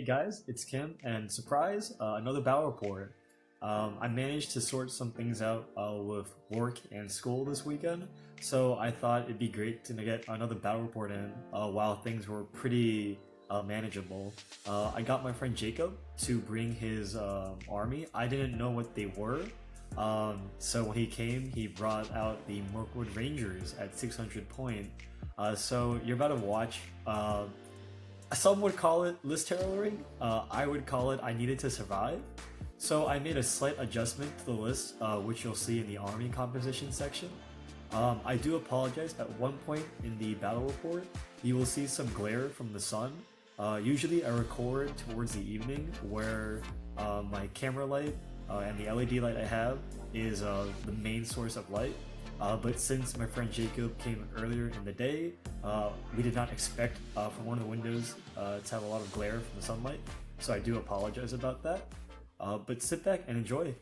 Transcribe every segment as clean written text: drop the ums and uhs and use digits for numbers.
Hey guys, it's Kim, and surprise, another battle report. I managed to sort some things out with work and school this weekend, so I thought it'd be great to get another battle report in while things were pretty manageable. I got my friend Jacob to bring his army. I didn't know what they were, so when he came, he brought out the Mirkwood Rangers at 600 point. So you're about to watch. Some would call it list tailoring. I would call it I needed to survive. So I made a slight adjustment to the list, which you'll see in the army composition section. I do apologize. At one point in the battle report, you will see some glare from the sun. Usually I record towards the evening where my camera light and the LED light I have is the main source of light. But since my friend Jacob came earlier in the day, we did not expect from one of the windows to have a lot of glare from the sunlight, so I do apologize about that. But sit back and enjoy.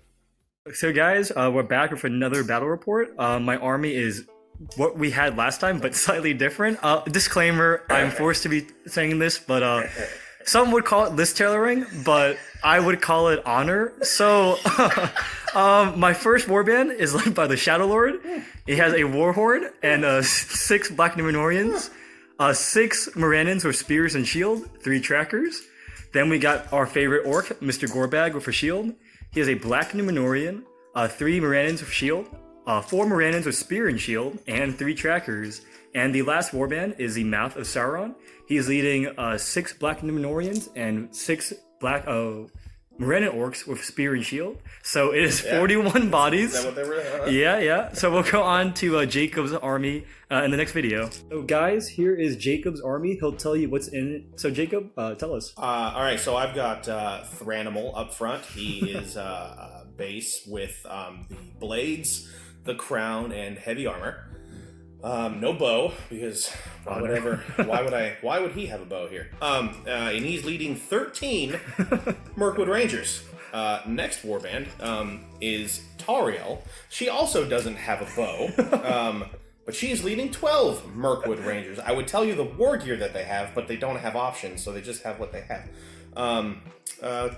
So guys, we're back with another battle report. My army is what we had last time, but slightly different. Disclaimer, I'm forced to be saying this, but some would call it list tailoring, but I would call it honor. So my first warband is led by the Shadow Lord. He has a Warhorn and 6 Black Numenorians, 6 Morannons with spears and shield, 3 trackers. Then we got our favorite orc, Mr. Gorbag, with a shield. He has a Black Numenorian, 3 Morannons with shield, 4 Morannons with spear and shield, and 3 trackers. And the last warband is the Mouth of Sauron. He is leading 6 Black Numenorians and 6 Black Morannon orcs with spear and shield. So it is 41 bodies. Is that what they were? Yeah. So we'll go on to Jacob's army in the next video. So guys, here is Jacob's army. He'll tell you what's in it. So Jacob, tell us. All right, so I've got Thranimal up front. He is base with the blades, the crown, and heavy armor. No bow, because why would he have a bow here? And he's leading 13 Mirkwood Rangers. Next warband is Tariel. She also doesn't have a bow, but she's leading 12 Mirkwood Rangers. I would tell you the war gear that they have, but they don't have options, so they just have what they have.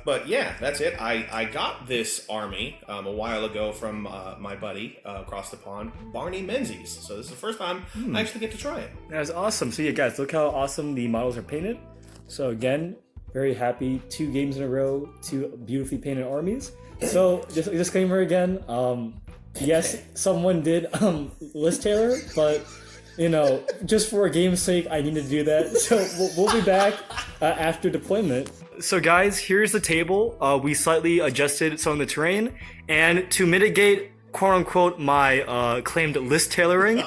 But yeah, that's it. I got this army a while ago from my buddy across the pond, Barney Menzies. So this is the first time I actually get to try it. That's awesome. So yeah, guys, look how awesome the models are painted. So again, very happy. 2 games in a row, 2 beautifully painted armies. So just a disclaimer again. Yes, someone did list tailor, but you know, just for a game's sake, I need to do that. So we'll be back after deployment. So guys, here's the table. We slightly adjusted some of the terrain, and to mitigate quote-unquote my claimed list tailoring,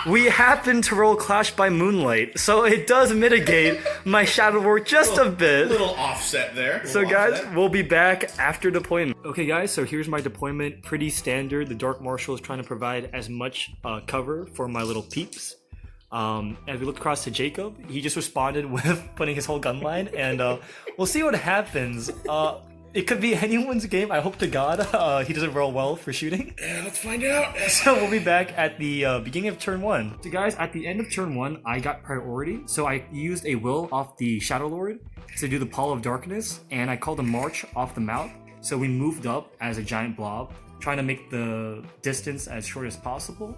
we happened to roll Clash by Moonlight, so it does mitigate my shadow work just a bit. Little offset there. So guys, we'll be back after deployment. Okay guys, so here's my deployment. Pretty standard. The Dark Marshal is trying to provide as much cover for my little peeps. As we look across to Jacob, he just responded with putting his whole gun line, and we'll see what happens. It could be anyone's game. I hope to God he doesn't roll well for shooting. Yeah, let's find out. So we'll be back at the beginning of turn 1. So guys, at the end of turn 1, I got priority. So I used a will off the Shadow Lord to do the Pall of Darkness, and I called a march off the mouth. So we moved up as a giant blob, trying to make the distance as short as possible.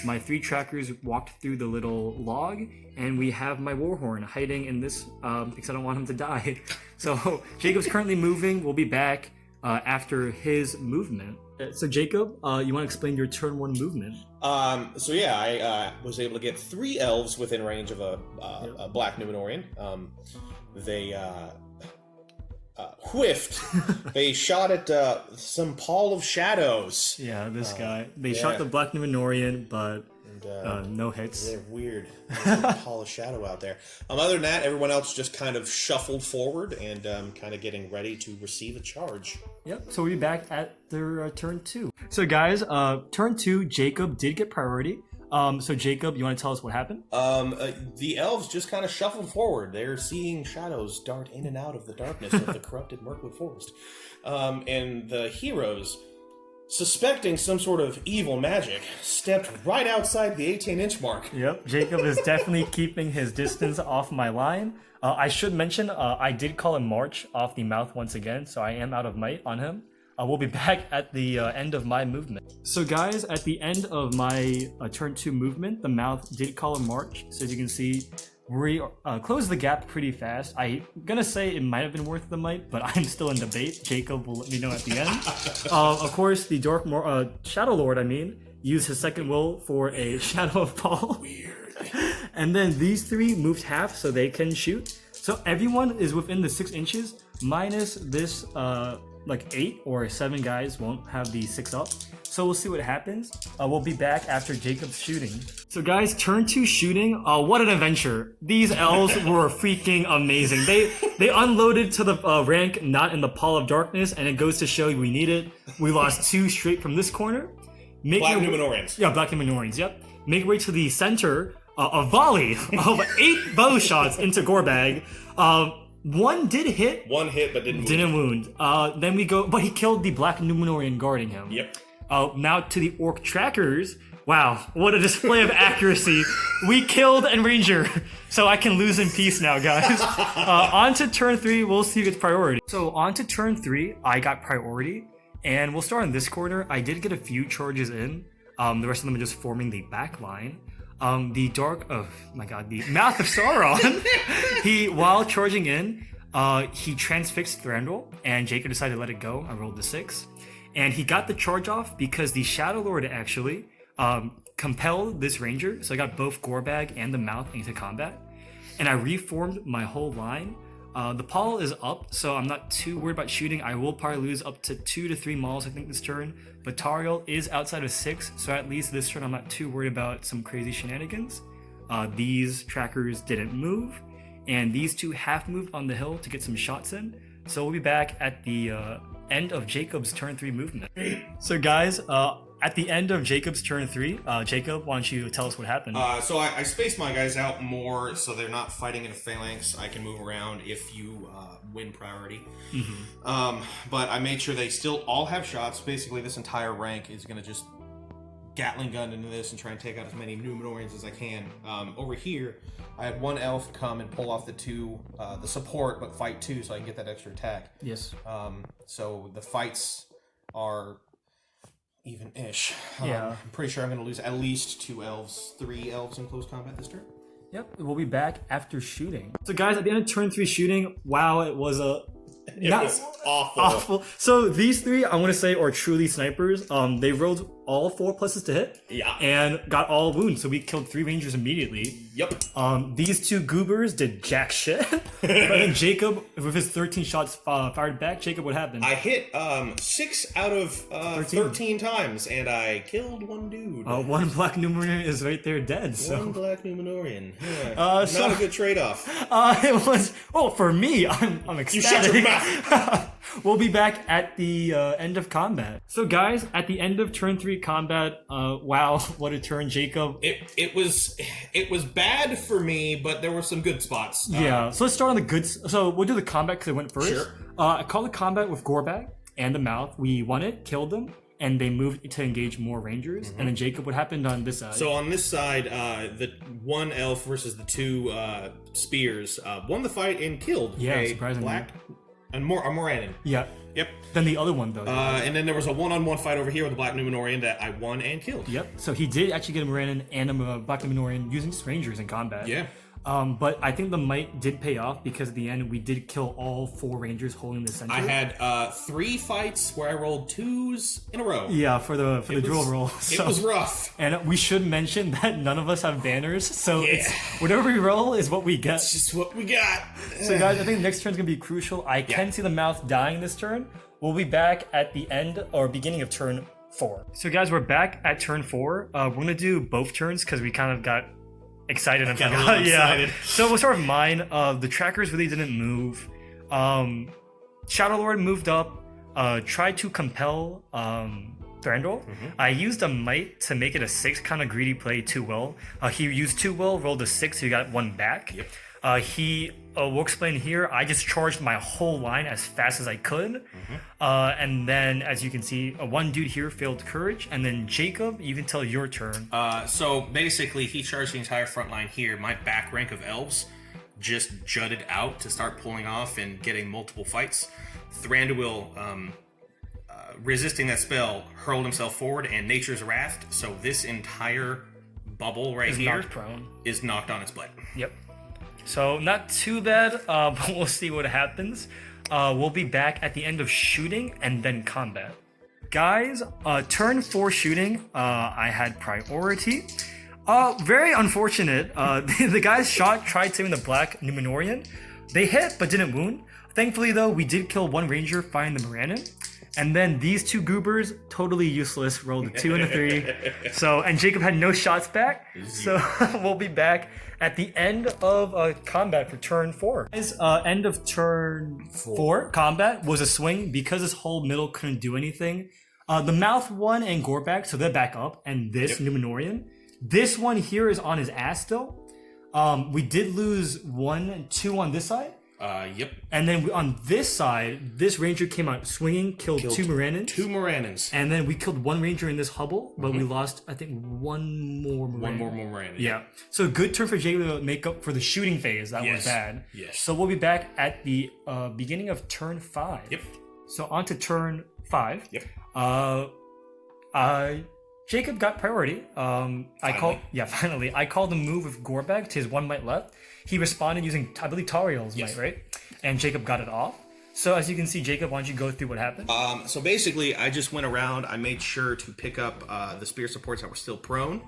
My 3 trackers walked through the little log, and we have my Warhorn hiding in this because I don't want him to die. So Jacob's currently moving. We'll be back after his movement. So Jacob, you want to explain your turn 1 movement? So yeah, I was able to get 3 elves within range of a Black Numenorian. They whiffed. They shot at some Pall of Shadows. Yeah, this guy. They shot the Black Numenorian, but no hits. They're weird. There's a Pall of Shadow out there. Other than that, everyone else just kind of shuffled forward and kind of getting ready to receive a charge. Yep, so we'll be back at their turn 2. So guys, turn 2, Jacob did get priority. So Jacob, you want to tell us what happened? The elves just kind of shuffled forward. They're seeing shadows dart in and out of the darkness of the corrupted Mirkwood Forest. And the heroes suspecting some sort of evil magic, stepped right outside the 18-inch mark. Yep, Jacob is definitely keeping his distance off my line. I should mention, I did call him March off the mouth once again, so I am out of might on him. We'll be back at the end of my movement. So guys, at the end of my turn 2 movement, the mouth did call him March. So as you can see, we closed the gap pretty fast. I'm gonna say it might have been worth the might, but I'm still in debate. Jacob will let me know at the end. Of course, the Shadow Lord, used his second will for a Shadow of Paul. Weird. And then these 3 moved half so they can shoot. So everyone is within the 6 inches, minus this 8 or 7 guys won't have the 6 up. So we'll see what happens. We'll be back after Jacob's shooting. So guys, turn 2 shooting. What an adventure. These elves were freaking amazing. They unloaded to the rank not in the Pall of Darkness, and it goes to show you we need it. We lost 2 straight from this corner. Black Numenorians. Yeah, Black Numenorians, yep. Make your way to the center, a volley of 8 bow shots into Gorbag. One did hit. One hit, but didn't wound. Didn't wound. Then we go, but he killed the Black Numenorian guarding him. Yep. Now to the Orc trackers. Wow, what a display of accuracy. We killed and Ranger, so I can lose in peace now, guys. On to turn 3, we'll see who gets priority. So on to turn 3, I got priority, and we'll start in this corner. I did get a few charges in. The rest of them are just forming the back line. The Mouth of Sauron, while charging in, he transfixed Thranduil, and Jacob decided to let it go. I rolled the 6. And he got the charge off because the Shadow Lord actually compelled this Ranger, so I got both Gorbag and the Mouth into combat. And I reformed my whole line. The Paul is up, so I'm not too worried about shooting. I will probably lose up to 2 to 3 mauls, I think, this turn. But Tariel is outside of 6, so at least this turn I'm not too worried about some crazy shenanigans. These trackers didn't move, and these 2 half moved on the hill to get some shots in. So we'll be back at the end of Jacob's turn 3 movement. So guys, at the end of Jacob's turn 3, Jacob, why don't you tell us what happened? So I spaced my guys out more so they're not fighting in a phalanx. I can move around if you win priority. Mm-hmm. But I made sure they still all have shots. Basically, this entire rank is going to just Gatling gun into this and try and take out as many Numenorians as I can. Over here, I had 1 elf come and pull off the support, but fight 2 so I can get that extra attack. Yes. So the fights are even-ish. Yeah. I'm pretty sure I'm going to lose at least 2 elves, 3 elves in close combat this turn. Yep, we'll be back after shooting. So guys, at the end of turn 3 shooting, wow, it was awful. So these 3, I want to say, are truly snipers. They rolled all 4 pluses to hit. Yeah. And got all wounds, so we killed 3 Rangers immediately. Yep. These 2 goobers did jack shit. But then Jacob, with his 13 shots fired back, Jacob, what happened? I hit 6 out of 13 times, and I killed 1 dude. 1 Black Numenorian is right there dead. So. 1 Black Numenorian. Yeah. Not a good trade-off. It was, for me, I'm ecstatic. You shut your mouth. We'll be back at the end of combat. So guys, at the end of turn 3 combat, wow, what a turn, Jacob. It was bad for me, but there were some good spots. Yeah, so let's start on the good. So we'll do the combat because it went first. Sure. I called the combat with Gorbag and the Mouth. We won it, killed them, and they moved to engage more Rangers. Mm-hmm. And then Jacob, what happened on this side? So on this side, the 1 elf versus the 2 spears won the fight and killed a surprisingly. Black and a Moranin. Yeah. Yep. Then the other one, though. And then there was a 1-on-1 fight over here with the Black Numenorian that I won and killed. Yep. So he did actually get a Moranin and a Black Numenorian using just Rangers in combat. Yeah. But I think the might did pay off because at the end we did kill all 4 Rangers holding the center. I had 3 fights where I rolled 2s in a row. Yeah, for the drill roll. So, it was rough. And we should mention that none of us have banners, so it's whatever we roll is what we get. It's just what we got. So guys, I think the next turn is gonna be crucial. I can see the Mouth dying this turn. We'll be back at the end or beginning of turn 4. So guys, we're back at turn 4. We're gonna do both turns because we kind of got excited and forgot. Yeah. So we'll start with mine. The trackers really didn't move. Shadow Lord moved up, tried to compel Thranduil. Mm-hmm. I used a might to make it a 6, kind of greedy play, 2 will. He used 2 will, rolled a 6, so he got 1 back. Yep. He will explain here. I just charged my whole line as fast as I could, and then as you can see, one dude here failed courage, and then Jacob, you can tell your turn. So basically, he charged the entire front line here. My back rank of elves just jutted out to start pulling off and getting multiple fights. Thranduil, resisting that spell, hurled himself forward, and Nature's Wrath. So this entire bubble right here knocked prone. is knocked on its butt. Yep. So not too bad, but we'll see what happens. We'll be back at the end of shooting and then combat. Guys, turn 4 shooting, I had priority. Very unfortunate. The guys tried to in the black Numenorian. They hit but didn't wound. Thankfully though, we did kill one ranger, find the Morannon. And then these 2 goobers, totally useless, rolled a 2 and a 3. So, and Jacob had no shots back. So we'll be back at the end of combat for turn 4. Guys, end of turn 4 combat was a swing because this whole middle couldn't do anything. The mouth one and Gorbag, so they're back up, and this Numenorian. This one here is on his ass still. We did lose 1 and 2 on this side. Yep. And then on this side, this ranger came out swinging, killed 2 Morannons. 2 Morannons. And then we killed 1 ranger in this hubble, but we lost, I think, 1 more Morannon. 1 more Morannon. Yeah. So good turn for Jacob to make up for the shooting phase. That was bad. Yes. So we'll be back at the beginning of turn 5. Yep. So on to turn 5. Yep. Jacob got priority. Finally. I called the move with Gorbag to his 1 might left. He responded using, I believe, Tariel's might, right? And Jacob got it off. So as you can see, Jacob, why don't you go through what happened? So basically, I just went around. I made sure to pick up the spear supports that were still prone.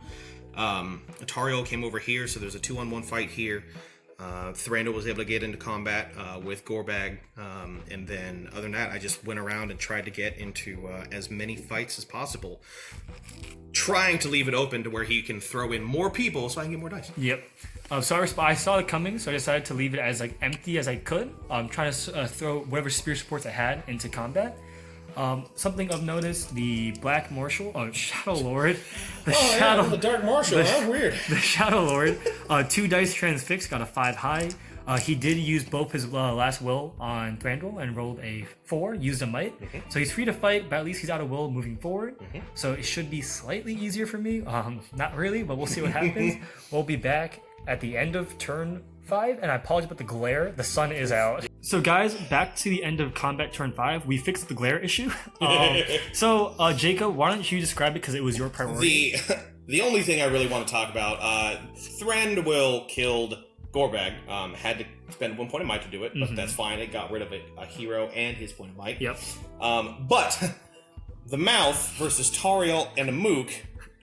Tariel came over here, so there's a 2-on-1 fight here. Thranduil was able to get into combat with Gorbag, and then other than that, I just went around and tried to get into as many fights as possible, trying to leave it open to where he can throw in more people so I can get more dice. Yep. So I saw it coming, so I decided to leave it as empty as I could. Trying to throw whatever spear supports I had into combat. Something of notice: the Black Marshal, Shadow Lord, the Dark Marshal. Weird. The Shadow Lord, 2 dice transfix, got a 5 high. He did use both his last will on Thranduil and rolled a 4, used a might. So he's free to fight, but at least he's out of will moving forward. So it should be slightly easier for me. Not really, but we'll see what happens. We'll be back at the end of turn 5, and I apologize about the glare. The sun is out. So guys, back to the end of combat turn 5. We fixed the glare issue. So Jacob, why don't you describe it because it was your priority? The only thing I really want to talk about, Thranduil killed Gorbag. Had to spend 1 point of might to do it, but that's fine. It got rid of a hero and his point of might. Yep. But the mouth versus Tariel and a Mook,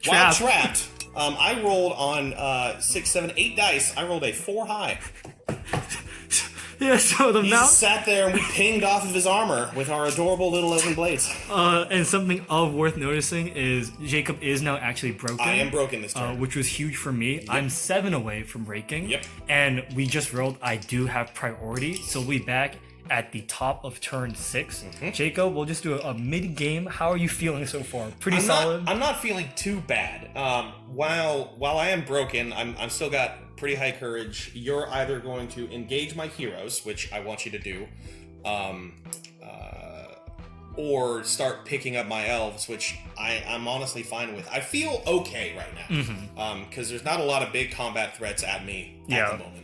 while trapped, I rolled on 6, 7, 8 dice. I rolled a 4 high. Yeah, so the mouth sat there and we pinged off of his armor with our adorable little elven blades. And something worth noticing is Jacob is now actually broken. I am broken this turn. Which was huge for me. Yep. I'm 7 away from breaking. Yep. And we just rolled, I do have priority, so we'll be back at the top of turn 6. Jacob, we'll just do a mid-game. How are you feeling so far? Pretty solid? I'm not feeling too bad. While I am broken, I'm still got pretty high courage. You're either going to engage my heroes, which I want you to do, or start picking up my elves, which I'm honestly fine with. I feel okay right now, because there's not a lot of big combat threats at me at the moment.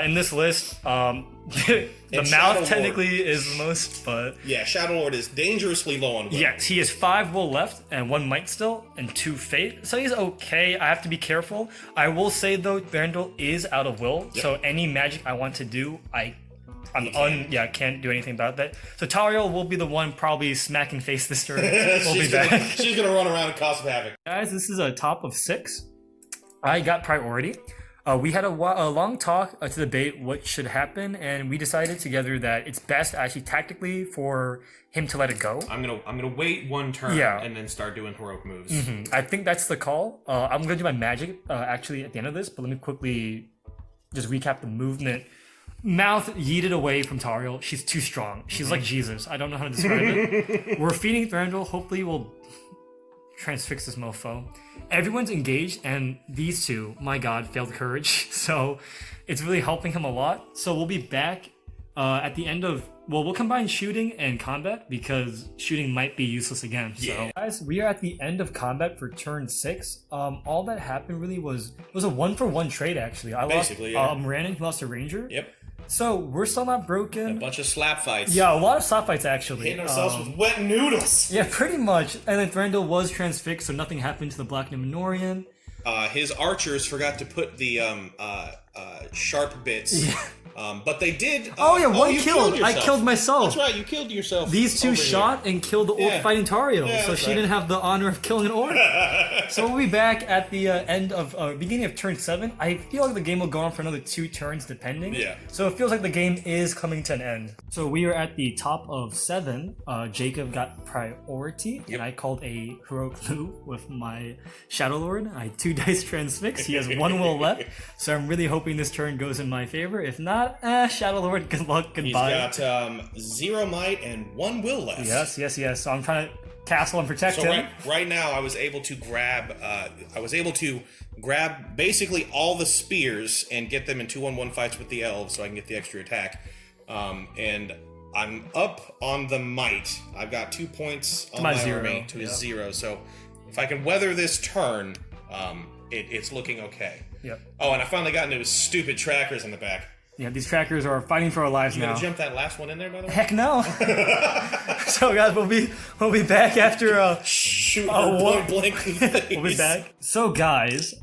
In this list, the mouth technically is the most, but... Yeah, Shadow Lord is dangerously low on will. Yes, he has 5 will left, and 1 might still, and 2 fate. So he's okay. I have to be careful. I will say, though, Thranduil is out of will, so any magic I want to do, can't do anything about that. So Tariel will be the one probably smacking face this turn. We'll be back. She's gonna run around and cause some havoc. Guys, this is a top of 6. I got priority. We had a long talk to debate what should happen, and we decided together that it's best actually tactically for him to let it go. I'm gonna wait 1 turn and then start doing heroic moves. I think that's the call. I'm gonna do my magic actually at the end of this, but let me quickly just recap the movement. Mouth yeeted away from Tariel. She's too strong. She's like Jesus. I don't know how to describe it. We're feeding Thranduil. Hopefully we'll transfix this mofo. Everyone's engaged, and these two, my god, failed courage. So it's really helping him a lot. So we'll be back at the end of... Well, we'll combine shooting and combat because shooting might be useless again. So, guys, we are at the end of combat for turn 6. All that happened really was a 1-for-1 trade, actually. I Basically, lost yeah. Moranin, he lost a ranger. Yep. So we're still not broken. A bunch of slap fights. Yeah, a lot of slap fights, actually. Hitting ourselves with wet noodles. Yeah, pretty much. And then Thranduil was transfixed, so nothing happened to the Black Numenorian. His archers forgot to put the sharp bits. Yeah. But they did. One you killed. I yourself. killed myself. That's right, you killed yourself. These two shot and killed the orc fighting Tariel, so she didn't have the honor of killing an orc. So we'll be back at the beginning of turn 7. I feel like the game will go on for another 2 turns, depending. Yeah. So it feels like the game is coming to an end. So we are at the top of 7. Jacob got priority, and I called a heroic clue with my Shadow Lord. I had 2 dice transfix. He has 1 will left, so I'm really hoping this turn goes in my favor. If not, Shadow Lord, good luck, goodbye. He's got 0 might and 1 will left. Yes. So I'm trying to castle and protect him. Right now, I was able to grab basically all the spears and get them in 2-on-1 fights with the elves, so I can get the extra attack. And I'm up on the might. I've got 2 points on my army to a 0. So if I can weather this turn, it's looking okay. Yep. Oh, and I finally got into his stupid trackers in the back. Yeah, these trackers are fighting for our lives now. You gonna jump that last one in there, by the way? Heck no. So guys, we'll be back after shoot point blank in the face. We'll be back. So guys,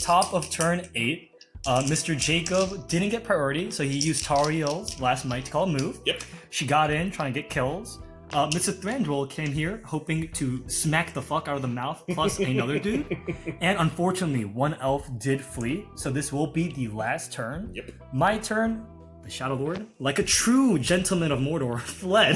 top of turn 8, Mr. Jacob didn't get priority, so he used Tariel's last might to call a move. Yep. She got in, trying to get kills. Mr. Thranduil came here hoping to smack the fuck out of the mouth plus another dude. And unfortunately, 1 elf did flee, so this will be the last turn. Yep. My turn, the Shadow Lord, like a true gentleman of Mordor, fled,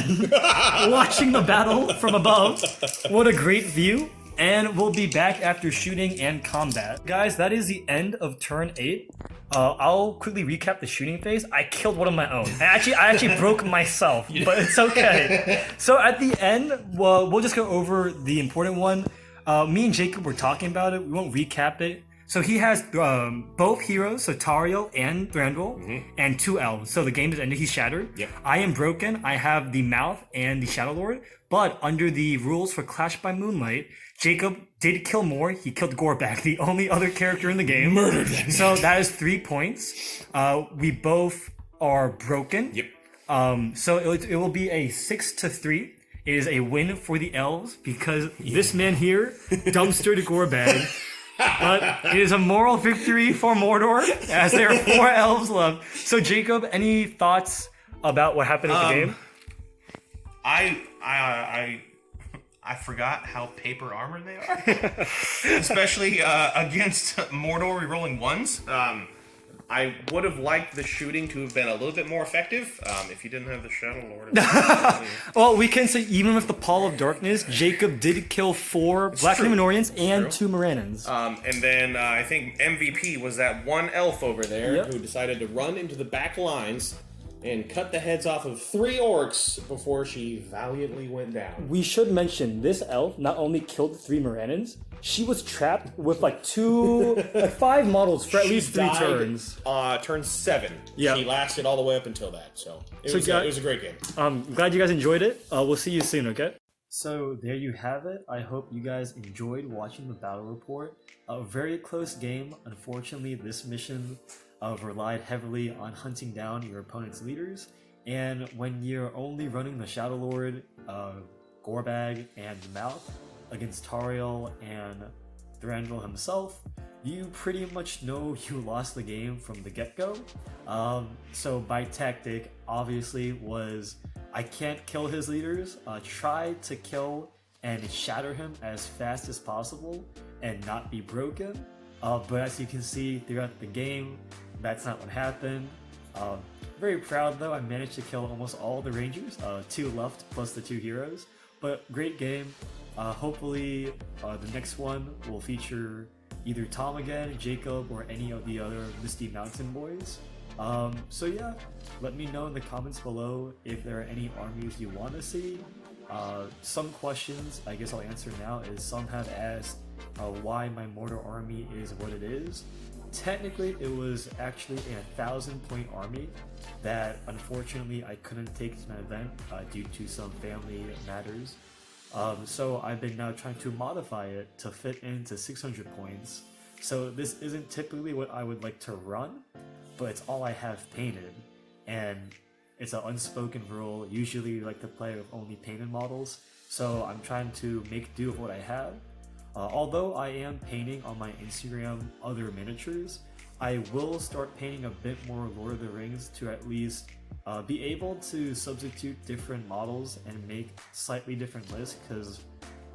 watching the battle from above. What a great view. And we'll be back after shooting and combat. Guys, that is the end of turn 8. I'll quickly recap the shooting phase. I killed one of my own. I actually broke myself, but it's okay. So at the end, we'll just go over the important one. Me and Jacob were talking about it. We won't recap it. So he has both heroes, so Tariel and Thranduil, and 2 elves. So the game is ended. He's shattered. Yep. I am broken. I have the mouth and the Shadow Lord. But under the rules for Clash by Moonlight, Jacob did kill more. He killed Gorbak, the only other character in the game. Murdered them. So that is 3 points. We both are broken. Yep. So it will be a 6-3. It is a win for the elves because this man here dumpstered Gorbag. But it is a moral victory for Mordor as there are 4 elves left. So Jacob, any thoughts about what happened with the game? I forgot how paper armored they are, especially against Mordor rerolling 1s. I would have liked the shooting to have been a little bit more effective if you didn't have the Shadow Lord. Well, we can say even with the Pall of Darkness, Jacob did kill 4 Black Numenorians and 2 Morannons. And then I think MVP was that 1 elf over there who decided to run into the back lines and cut the heads off of 3 orcs before she valiantly went down. We should mention this elf not only killed 3 Morannons, she was trapped with like 5 models for at least 3 turns. Turn 7. Yeah. She lasted all the way up until that. So it was a great game. Glad you guys enjoyed it. We'll see you soon, okay? So there you have it. I hope you guys enjoyed watching the battle report. A very close game. Unfortunately, this mission relied heavily on hunting down your opponent's leaders, and when you're only running the Shadow Lord, Gorbag, and the Mouth against Tariel and Thranduil himself, you pretty much know you lost the game from the get-go. So my tactic obviously was I can't kill his leaders, try to kill and shatter him as fast as possible and not be broken. But as you can see throughout the game, that's not what happened. Very proud though, I managed to kill almost all the rangers, 2 left plus the 2 heroes. But great game. Hopefully the next one will feature either Tom again, Jacob, or any of the other Misty Mountain boys. So yeah, let me know in the comments below if there are any armies you want to see. Some questions I guess I'll answer now is some have asked why my Mordor army is what it is. Technically, it was actually a 1,000-point army that unfortunately I couldn't take to an event due to some family matters. So I've been now trying to modify it to fit into 600 points. So this isn't typically what I would like to run, but it's all I have painted. And it's an unspoken rule. Usually you like to play with only painted models, so I'm trying to make do with what I have. Although I am painting on my Instagram other miniatures, I will start painting a bit more Lord of the Rings to at least be able to substitute different models and make slightly different lists, because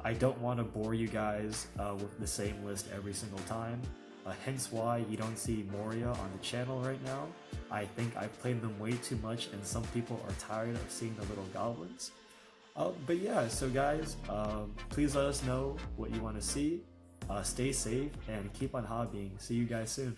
I don't want to bore you guys with the same list every single time. Hence why you don't see Moria on the channel right now. I think I've played them way too much and some people are tired of seeing the little goblins. But yeah, so guys, please let us know what you want to see. Stay safe and keep on hobbying. See you guys soon.